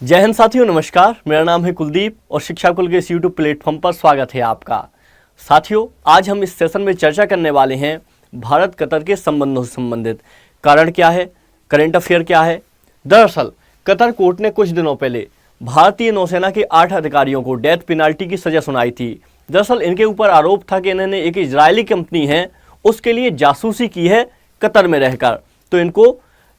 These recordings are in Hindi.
जय हिंद साथियों, नमस्कार। मेरा नाम है कुलदीप और शिक्षा कुल के इस यूट्यूब प्लेटफॉर्म पर स्वागत है आपका। साथियों, आज हम इस सेशन में चर्चा करने वाले हैं भारत कतर के संबंधों से संबंधित। कारण क्या है, करंट अफेयर क्या है। दरअसल कतर कोर्ट ने कुछ दिनों पहले भारतीय नौसेना के 8 अधिकारियों को डेथ पेनाल्टी की सजा सुनाई थी। दरअसल इनके ऊपर आरोप था कि इन्होंने एक इजरायली कंपनी है उसके लिए जासूसी की है कतर में रहकर, तो इनको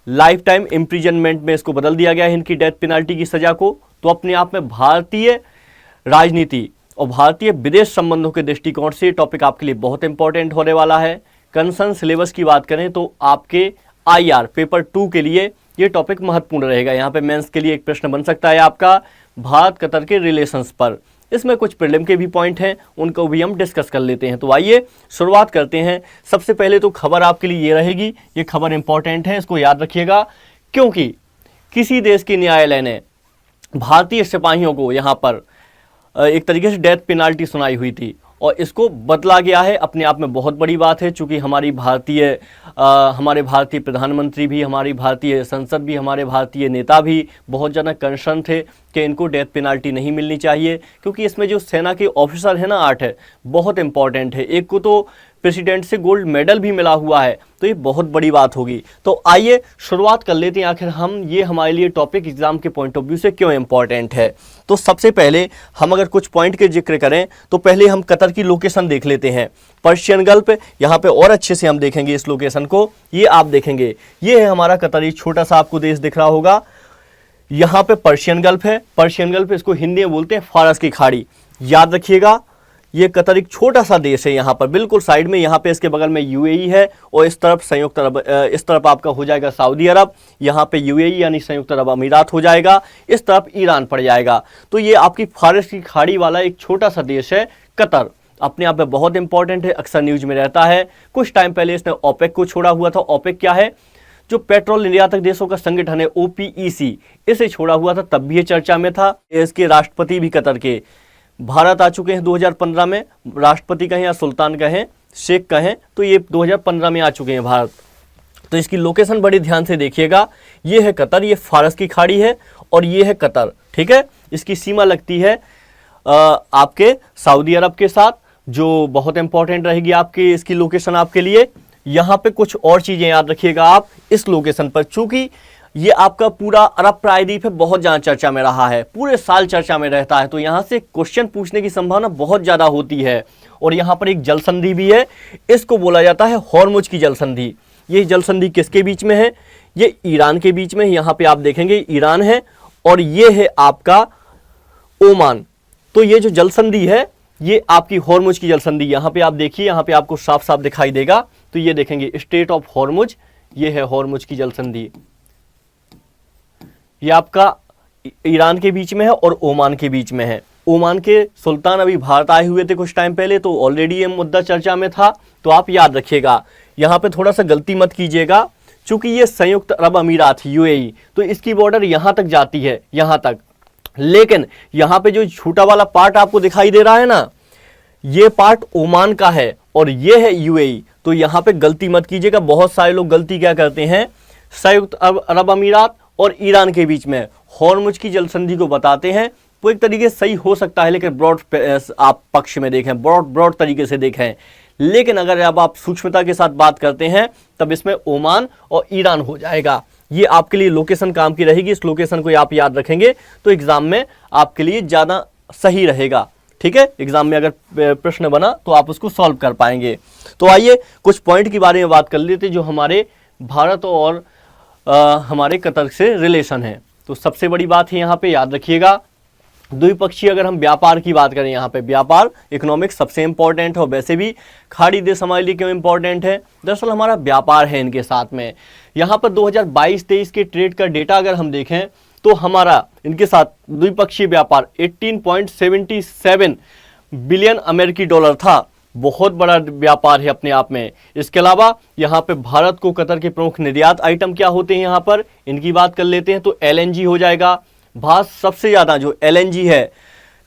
लाइफ टाइम इम्प्रिजनमेंट में इसको बदल दिया गया है, इनकी डेथ पेनाल्टी की सजा को। तो अपने आप में भारतीय राजनीति और भारतीय विदेश संबंधों के दृष्टिकोण से टॉपिक आपके लिए बहुत इंपॉर्टेंट होने वाला है। कंसर्न सिलेबस की बात करें तो आपके IR पेपर 2 के लिए ये टॉपिक महत्वपूर्ण रहेगा। यहाँ पे मेंस के लिए एक प्रश्न बन सकता है आपका भारत कतर के रिलेशंस पर। इसमें कुछ प्रीलिम के भी पॉइंट हैं, उनको भी हम डिस्कस कर लेते हैं। तो आइए शुरुआत करते हैं। सबसे पहले तो खबर आपके लिए ये रहेगी, ये खबर इंपॉर्टेंट है, इसको याद रखिएगा, क्योंकि किसी देश के न्यायालय ने भारतीय सिपाहियों को यहाँ पर एक तरीके से डेथ पेनाल्टी सुनाई हुई थी और इसको बदला गया है। अपने आप में बहुत बड़ी बात है, चूँकि हमारे भारतीय प्रधानमंत्री भी, हमारी भारतीय संसद भी, हमारे भारतीय नेता भी बहुत ज़्यादा कंसर्न थे कि इनको डेथ पेनाल्टी नहीं मिलनी चाहिए, क्योंकि इसमें जो सेना के ऑफिसर है ना 8 है, बहुत इंपॉर्टेंट है। एक को तो प्रेसिडेंट से गोल्ड मेडल भी मिला हुआ है, तो ये बहुत बड़ी बात होगी। तो आइए शुरुआत कर लेते हैं, आखिर ये हमारे लिए टॉपिक एग्जाम के पॉइंट ऑफ व्यू से क्यों इंपॉर्टेंट है। तो सबसे पहले हम अगर कुछ पॉइंट के जिक्र करें तो पहले हम कतर की लोकेशन देख लेते हैं। पर्शियन गल्फ, यहाँ पे और अच्छे से हम देखेंगे इस लोकेशन को। ये आप देखेंगे, ये है हमारा कतर, ये छोटा सा आपको देश दिख रहा होगा। यहाँ पे पर्शियन गल्फ है, पर्शियन गल्फ इसको हिंदी में बोलते हैं फारस की खाड़ी। याद रखिएगा, ये कतर एक छोटा सा देश है। यहाँ पर बिल्कुल साइड में, यहाँ पे इसके बगल में UAE है और इस तरफ संयुक्त अरब, इस तरफ आपका हो जाएगा सऊदी अरब, यहाँ पे UAE यानी संयुक्त अरब अमीरात हो जाएगा, इस तरफ ईरान पड़ जाएगा। तो ये आपकी फारस की खाड़ी वाला एक छोटा सा देश है कतर। अपने आप में बहुत इंपॉर्टेंट है, अक्सर न्यूज में रहता है। कुछ टाइम पहले इसने OPEC को छोड़ा हुआ था। OPEC क्या है? जो पेट्रोल निर्यातक देशों का संगठन है, OPEC, इसे छोड़ा हुआ था, तब भी ये चर्चा में था। इसके राष्ट्रपति भी कतर के भारत आ चुके हैं 2015 में, राष्ट्रपति कहें या सुल्तान कहें, शेख कहें, तो ये 2015 में आ चुके हैं भारत। तो इसकी लोकेशन बड़ी ध्यान से देखिएगा। ये है कतर, ये फारस की खाड़ी है और ये है कतर, ठीक है। इसकी सीमा लगती है आपके सऊदी अरब के साथ, जो बहुत इंपॉर्टेंट रहेगी आपकी इसकी लोकेशन आपके लिए। यहाँ पे कुछ और चीजें याद रखिएगा आप इस लोकेशन पर, चूंकि ये आपका पूरा अरब प्रायद्वीप है, बहुत ज़्यादा चर्चा में रहा है, पूरे साल चर्चा में रहता है, तो यहाँ से क्वेश्चन पूछने की संभावना बहुत ज़्यादा होती है। और यहाँ पर एक जल संधि भी है, इसको बोला जाता है हॉर्मुज की जल संधि। ये जल संधि किसके बीच में है? ये ईरान के बीच में। यहाँ पे आप देखेंगे ईरान है और ये है आपका ओमान। तो ये जो जल संधि है ये आपकी हॉर्मुज की जल संधि। यहाँ पे आप देखिए, यहाँ पे आपको साफ साफ दिखाई देगा। तो ये देखेंगे स्ट्रेट ऑफ हॉर्मुज, ये है हॉर्मुज की जल संधि। ये आपका ईरान के बीच में है और ओमान के बीच में है। ओमान के सुल्तान अभी भारत आए हुए थे कुछ टाइम पहले, तो ऑलरेडी ये मुद्दा चर्चा में था, तो आप याद रखिएगा। यहाँ पे थोड़ा सा गलती मत कीजिएगा, चूंकि ये संयुक्त अरब अमीरात UAE, तो इसकी बॉर्डर यहाँ तक जाती है, यहाँ तक। लेकिन यहाँ पे जो छोटा वाला पार्ट आपको दिखाई दे रहा है ना, ये पार्ट ओमान का है और ये है UAE। तो यहाँ पे गलती मत कीजिएगा। बहुत सारे लोग गलती क्या करते हैं, संयुक्त अरब अमीरात और ईरान के बीच में हॉर्मुज की जल संधि को बताते हैं। वो एक तरीके से सही हो सकता है, लेकिन ब्रॉड आप पक्ष में देखें, ब्रॉड तरीके से देखें। लेकिन अगर अब आप सूक्ष्मता के साथ बात करते हैं तब इसमें ओमान और ईरान हो जाएगा। ये आपके लिए लोकेशन काम की रहेगी। इस लोकेशन को आप याद रखेंगे तो एग्जाम में आपके लिए ज़्यादा सही रहेगा, ठीक है। एग्जाम में अगर प्रश्न बना तो आप उसको सॉल्व कर पाएंगे। तो आइए कुछ पॉइंट के बारे में बात कर लेते जो हमारे भारत और हमारे कतर से रिलेशन है। तो सबसे बड़ी बात है यहाँ पे याद रखिएगा, द्विपक्षीय अगर हम व्यापार की बात करें, यहाँ पे व्यापार इकोनॉमिक्स सबसे इंपॉर्टेंट है। और वैसे भी खाड़ी देश हमारे लिए क्यों इंपॉर्टेंट है? दरअसल हमारा व्यापार है इनके साथ में। यहाँ पर 2022-23 के ट्रेड का डेटा अगर हम देखें तो हमारा इनके साथ द्विपक्षीय व्यापार 18.77 बिलियन अमेरिकी डॉलर था। बहुत बड़ा व्यापार है अपने आप में। इसके अलावा यहाँ पे भारत को कतर के प्रमुख निर्यात आइटम क्या होते हैं, यहाँ पर इनकी बात कर लेते हैं तो LNG हो जाएगा। भारत सबसे ज़्यादा जो LNG है,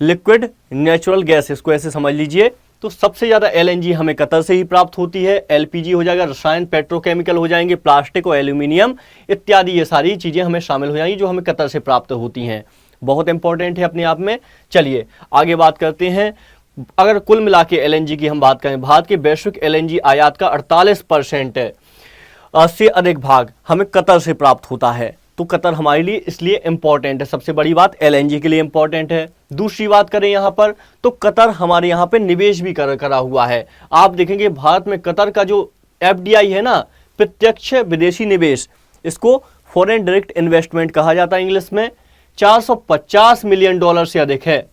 लिक्विड नेचुरल गैस, इसको ऐसे समझ लीजिए, तो सबसे ज़्यादा LNG हमें कतर से ही प्राप्त होती है। LPG हो जाएगा, रसायन पेट्रोकेमिकल हो जाएंगे, प्लास्टिक और एल्यूमिनियम इत्यादि, ये सारी चीज़ें हमें शामिल हो जाएंगी जो हमें कतर से प्राप्त होती हैं। बहुत इंपॉर्टेंट है अपने आप में। चलिए आगे बात करते हैं। अगर कुल मिला के एलएनजी की हम बात करें, भारत के वैश्विक एलएनजी आयात का 48% से अधिक भाग हमें कतर से प्राप्त होता है। तो कतर हमारे लिए इसलिए इंपॉर्टेंट है, सबसे बड़ी बात एलएनजी के लिए इंपॉर्टेंट है। दूसरी बात करें यहाँ पर, तो कतर हमारे यहाँ पे निवेश भी करा हुआ है। आप देखेंगे भारत में कतर का जो एफडीआई है ना, प्रत्यक्ष विदेशी निवेश, इसको फॉरेन डायरेक्ट इन्वेस्टमेंट कहा जाता है इंग्लिश में, 450 मिलियन डॉलर से अधिक है।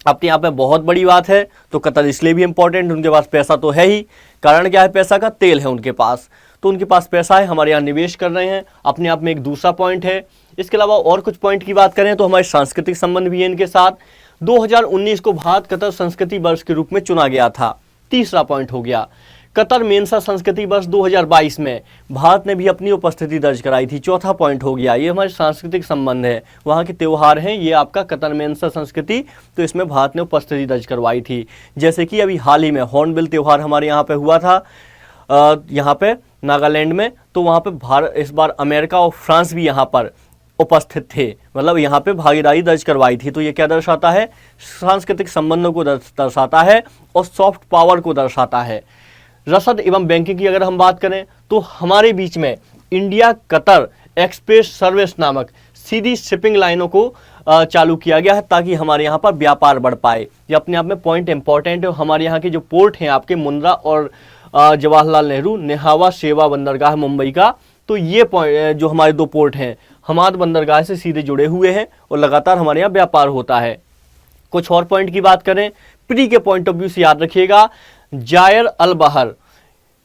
अपने आप में बहुत बड़ी बात है। तो कतर इसलिए भी इंपॉर्टेंट, उनके पास पैसा तो है ही। कारण क्या है? पैसा का तेल है उनके पास, तो उनके पास पैसा है, हमारे यहाँ निवेश कर रहे हैं, अपने आप में एक दूसरा पॉइंट है। इसके अलावा और कुछ पॉइंट की बात करें तो हमारे सांस्कृतिक संबंध भी है इनके साथ। 2019 को भारत कतर संस्कृति वर्ष के रूप में चुना गया था। तीसरा पॉइंट हो गया कतर मेंसा संस्कृति वर्ष 2022 में भारत ने भी अपनी उपस्थिति दर्ज कराई थी। चौथा पॉइंट हो गया, ये हमारे सांस्कृतिक संबंध है, वहाँ के त्यौहार हैं, ये आपका कतर मेंसा संस्कृति, तो इसमें भारत ने उपस्थिति दर्ज करवाई थी। जैसे कि अभी हाल ही में हॉर्नबिल त्यौहार हमारे यहाँ पे हुआ था, यहाँ पे नागालैंड में, तो वहाँ पे भारत, इस बार अमेरिका और फ्रांस भी यहाँ पर उपस्थित थे, मतलब यहाँ पे भागीदारी दर्ज करवाई थी। तो ये क्या दर्शाता है? सांस्कृतिक संबंधों को दर्शाता है और सॉफ्ट पावर को दर्शाता है। रसद एवं बैंकिंग की अगर हम बात करें तो हमारे बीच में इंडिया कतर एक्सप्रेस सर्विस नामक सीधी शिपिंग लाइनों को चालू किया गया है, ताकि हमारे यहाँ पर व्यापार बढ़ पाए। ये अपने आप में पॉइंट इंपॉर्टेंट है। हमारे यहाँ के जो पोर्ट हैं आपके मुंद्रा और जवाहरलाल नेहरू नेहावा सेवा बंदरगाह मुंबई का, तो ये पॉइंट जो हमारे दो पोर्ट हैं हमाद बंदरगाह से सीधे जुड़े हुए हैं और लगातार हमारे यहाँ व्यापार होता है। कुछ और पॉइंट की बात करें, प्री के पॉइंट ऑफ व्यू से याद रखिएगा, जायर अल बहर,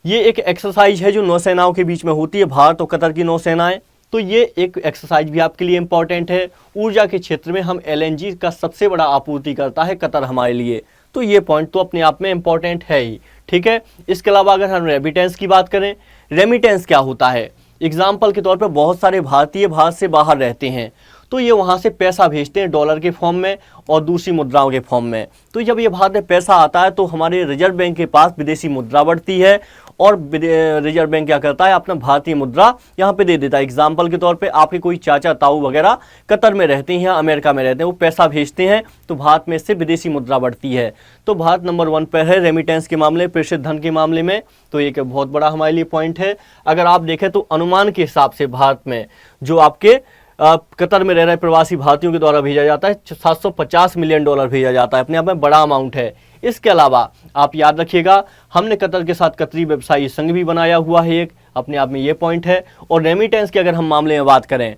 ये एक एक्सरसाइज है जो नौसेनाओं के बीच में होती है, भारत और कतर की नौसेनाएं। तो ये एक एक्सरसाइज भी आपके लिए इंपॉर्टेंट है। ऊर्जा के क्षेत्र में हम एलएनजी का सबसे बड़ा आपूर्ति करता है कतर हमारे लिए, तो ये पॉइंट तो अपने आप में इंपॉर्टेंट है ही, ठीक है। इसके अलावा अगर हम रेमिटेंस की बात करें, रेमिटेंस क्या होता है? एग्जाम्पल के तौर पर बहुत सारे भारतीय भारत से बाहर रहते हैं, तो ये वहाँ से पैसा भेजते हैं डॉलर के फॉर्म में और दूसरी मुद्राओं के फॉर्म में। तो जब ये भारत में पैसा आता है तो हमारे रिजर्व बैंक के पास विदेशी मुद्रा बढ़ती है और रिजर्व बैंक क्या करता है? अपना भारतीय मुद्रा यहाँ पे दे देता है। एग्जाम्पल के तौर पे आपके कोई चाचा ताऊ वगैरह कतर में रहते हैं या अमेरिका में रहते हैं, वो पैसा भेजते हैं तो भारत में इससे विदेशी मुद्रा बढ़ती है। तो भारत नंबर 1 पर है रेमिटेंस के मामले, प्रेषित धन के मामले में। तो एक बहुत बड़ा हमारे लिए पॉइंट है। अगर आप देखें तो अनुमान के हिसाब से भारत में जो आपके कतर में रह रहे प्रवासी भारतीयों के द्वारा भेजा जाता है 750 मिलियन डॉलर भेजा जाता है, अपने आप में बड़ा अमाउंट है। इसके अलावा आप याद रखिएगा, हमने कतर के साथ कतरी व्यवसायी संघ भी बनाया हुआ है एक, अपने आप में ये पॉइंट है। और रेमिटेंस की अगर हम मामले में बात करें,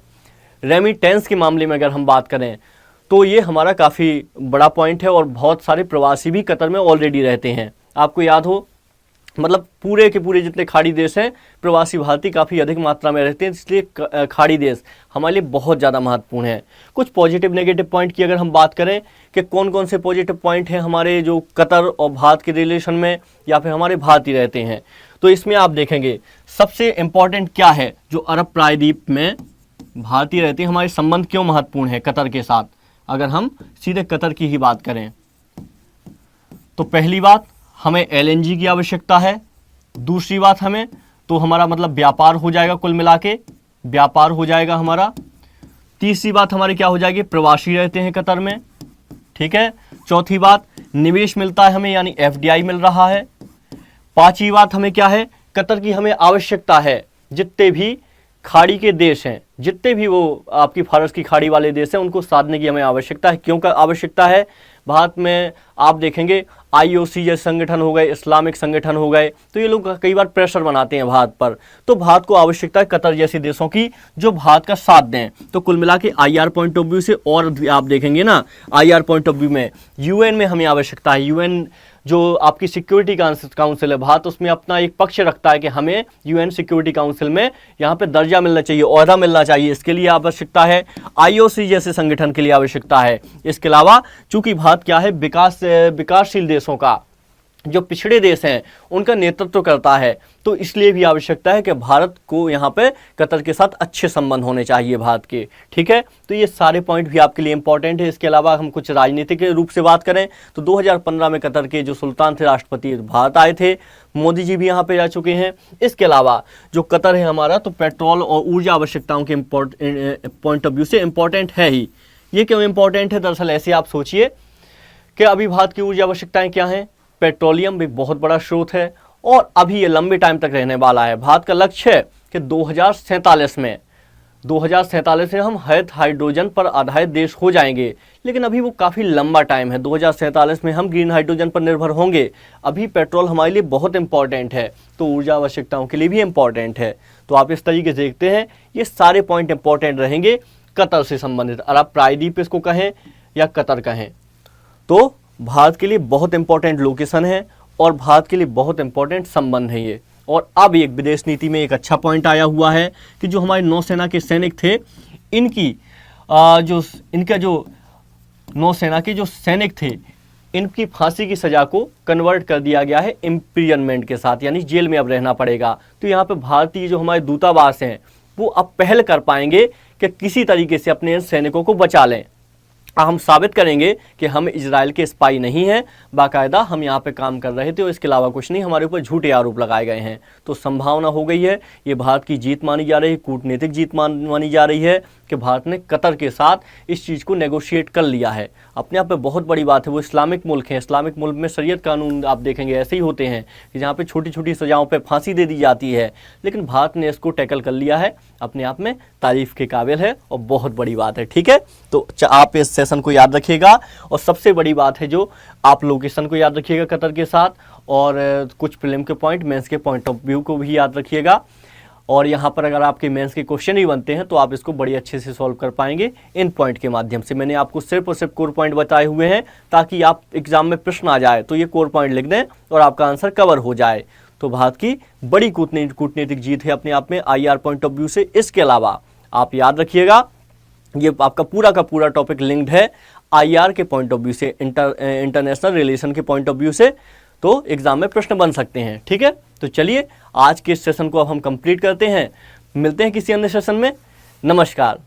रेमिटेंस के मामले में अगर हम बात करें तो ये हमारा काफ़ी बड़ा पॉइंट है और बहुत सारे प्रवासी भी कतर में ऑलरेडी रहते हैं। आपको याद हो, मतलब पूरे के पूरे जितने खाड़ी देश हैं प्रवासी भारतीय काफ़ी अधिक मात्रा में रहते हैं, इसलिए खाड़ी देश हमारे लिए बहुत ज़्यादा महत्वपूर्ण है। कुछ पॉजिटिव नेगेटिव पॉइंट की अगर हम बात करें कि कौन कौन से पॉजिटिव पॉइंट हैं हमारे जो कतर और भारत के रिलेशन में या फिर हमारे भारतीय रहते हैं, तो इसमें आप देखेंगे सबसे इम्पॉर्टेंट क्या है, जो अरब प्रायद्वीप में भारतीय रहते हैं, हमारे संबंध क्यों महत्वपूर्ण है कतर के साथ। अगर हम सीधे कतर की ही बात करें तो पहली बात, हमें एलएनजी की आवश्यकता है। दूसरी बात, हमें तो हमारा मतलब व्यापार हो जाएगा, कुल मिला के व्यापार हो जाएगा हमारा। तीसरी बात हमारी क्या हो जाएगी? प्रवासी रहते हैं कतर में, ठीक है। चौथी बात, निवेश मिलता है हमें, यानी एफडीआई मिल रहा है। पांचवी बात हमें क्या है? कतर की हमें आवश्यकता है। जितने भी खाड़ी के देश हैं, जितने भी वो आपकी फारस की खाड़ी वाले देश हैं, उनको साधने की हमें आवश्यकता है। क्यों का आवश्यकता है? भारत में आप देखेंगे आईओसी जैसे संगठन हो गए, इस्लामिक संगठन हो गए, तो ये लोग कई बार प्रेशर बनाते हैं भारत पर। तो भारत को आवश्यकता है कतर जैसे देशों की जो भारत का साथ दें। तो कुल मिला के आईआर पॉइंट ऑफ व्यू से, और आप देखेंगे ना आईआर पॉइंट ऑफ व्यू में यूएन में हमें आवश्यकता है। यूएन जो आपकी सिक्योरिटी काउंसिल है, भारत उसमें अपना एक पक्ष रखता है कि हमें यूएन सिक्योरिटी काउंसिल में यहाँ पे दर्जा मिलना चाहिए, ओहदा मिलना चाहिए, इसके लिए आवश्यकता है। आईओसी जैसे संगठन के लिए आवश्यकता है। इसके अलावा चूंकि भारत क्या है, विकासशील देशों का, जो पिछड़े देश हैं उनका नेतृत्व करता है, तो इसलिए भी आवश्यकता है कि भारत को यहाँ पे कतर के साथ अच्छे संबंध होने चाहिए भारत के, ठीक है। तो ये सारे पॉइंट भी आपके लिए इंपॉर्टेंट है। इसके अलावा हम कुछ राजनीतिक रूप से बात करें तो 2015 में कतर के जो सुल्तान थे राष्ट्रपति भारत आए थे, मोदी जी भी यहाँ पे जा चुके हैं। इसके अलावा जो कतर है हमारा, तो पेट्रोल और ऊर्जा आवश्यकताओं के पॉइंट ऑफ व्यू से इंपॉर्टेंट है ही, ये क्यों इंपॉर्टेंट है? दरअसल ऐसे आप सोचिए कि अभी भारत की ऊर्जा आवश्यकताएं क्या हैं? पेट्रोलियम भी बहुत बड़ा स्रोत है और अभी ये लंबे टाइम तक रहने वाला है। भारत का लक्ष्य है कि 2047 में हम हरित हाइड्रोजन पर आधारित देश हो जाएंगे, लेकिन अभी वो काफ़ी लंबा टाइम है। 2047 में हम ग्रीन हाइड्रोजन पर निर्भर होंगे। अभी पेट्रोल हमारे लिए बहुत इंपॉर्टेंट है, तो ऊर्जा आवश्यकताओं के लिए भी इंपॉर्टेंट है। तो आप इस तरीके से देखते हैं, ये सारे पॉइंट इंपॉर्टेंट रहेंगे कतर से संबंधित। और आप प्रायद्वीप इसको कहें या कतर कहें, तो भारत के लिए बहुत इंपॉर्टेंट लोकेशन है और भारत के लिए बहुत इंपॉर्टेंट संबंध है ये। और अब एक विदेश नीति में एक अच्छा पॉइंट आया हुआ है कि जो हमारे नौसेना के सैनिक थे, इनका जो नौसेना के जो सैनिक थे, इनकी फांसी की सज़ा को कन्वर्ट कर दिया गया है इम्प्रिजनमेंट के साथ, यानी जेल में अब रहना पड़ेगा। तो यहाँ पे भारतीय जो हमारे दूतावास हैं वो अब पहल कर पाएंगे कि किसी तरीके से अपने सैनिकों को बचा लें। हम साबित करेंगे कि हम इजराइल के स्पाई नहीं हैं, बाकायदा हम यहाँ पे काम कर रहे थे और इसके अलावा कुछ नहीं, हमारे ऊपर झूठे आरोप लगाए गए हैं। तो संभावना हो गई है, ये भारत की जीत मानी जा रही है, कूटनीतिक जीत मानी जा रही है कि भारत ने कतर के साथ इस चीज़ को नेगोशिएट कर लिया है। अपने आप में बहुत बड़ी बात है। वो इस्लामिक मुल्क है, इस्लामिक मुल्क में शरीयत कानून आप देखेंगे ऐसे ही होते हैं कि जहाँ पे छोटी छोटी सजाओं पे फांसी दे दी जाती है, लेकिन भारत ने इसको टैकल कर लिया है, अपने आप में तारीफ के काबिल है और बहुत बड़ी बात है। ठीक है, तो आप इस सेशन को याद रखिएगा और सबसे बड़ी बात है जो आप लोकेशन को याद रखिएगा कतर के साथ, और कुछ प्रीलिम के पॉइंट, मेंस के पॉइंट ऑफ व्यू को भी याद रखिएगा। और यहाँ पर अगर आपके मेंस के क्वेश्चन ही बनते हैं तो आप इसको बड़ी अच्छे से सॉल्व कर पाएंगे इन पॉइंट के माध्यम से। मैंने आपको सिर्फ और सिर्फ कोर पॉइंट बताए हुए हैं ताकि आप एग्जाम में प्रश्न आ जाए तो ये कोर पॉइंट लिख दें और आपका आंसर कवर हो जाए। तो भारत की बड़ी कूटनीतिक जीत है अपने आप में IR पॉइंट ऑफ व्यू से। इसके अलावा आप याद रखिएगा, ये आपका पूरा का पूरा टॉपिक लिंक्ड है IR के पॉइंट ऑफ व्यू से, इंटरनेशनल रिलेशन के पॉइंट ऑफ व्यू से, तो एग्जाम में प्रश्न बन सकते हैं। ठीक है, तो चलिए आज के इस सेशन को अब हम कंप्लीट करते हैं। मिलते हैं किसी अन्य सेशन में। नमस्कार।